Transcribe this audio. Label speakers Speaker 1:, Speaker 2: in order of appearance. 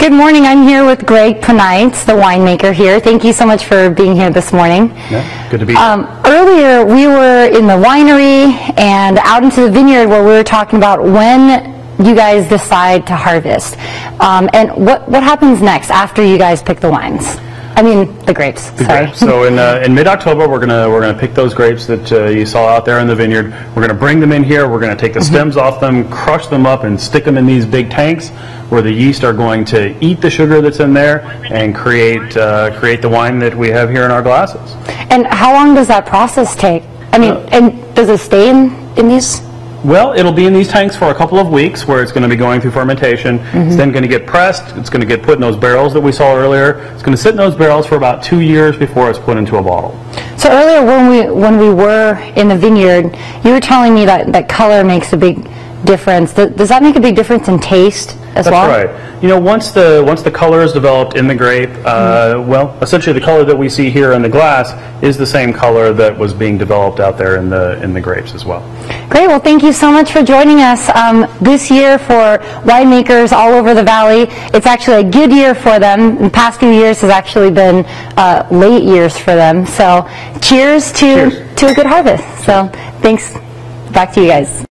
Speaker 1: Good morning. I'm here with Greg Paneitz, the winemaker here. Thank you so much for being here this morning.
Speaker 2: Yeah, good to be here.
Speaker 1: Earlier, we were in the winery and out into the vineyard where we were talking about when you guys decide to harvest. And what happens next after you guys pick the wines? I mean, the grapes. Sorry.
Speaker 2: So in mid-October, we're gonna pick those grapes that you saw out there in the vineyard. We're gonna bring them in here. We're gonna take the stems off them, crush them up, and stick them in these big tanks where the yeast are going to eat the sugar that's in there and create the wine that we have here in our glasses.
Speaker 1: And how long does that process take? I mean, and does it stay in these?
Speaker 2: Well, it'll be in these tanks for a couple of weeks where it's going to be going through fermentation. It's then going to get pressed. It's going to get put in those barrels that we saw earlier. It's going to sit in those barrels for about 2 years before it's put into a bottle.
Speaker 1: So earlier when we were in the vineyard, you were telling me that color makes a big difference. Does that make a big difference in taste as well?
Speaker 2: That's right. You know, once the color is developed in the grape, well, essentially the color that we see here in the glass is the same color that was being developed out there in the grapes as well.
Speaker 1: Great. Well, thank you so much for joining us this year for winemakers all over the valley. It's actually a good year for them. The past few years has actually been late years for them. So cheers to a good harvest. So thanks. Back to you guys.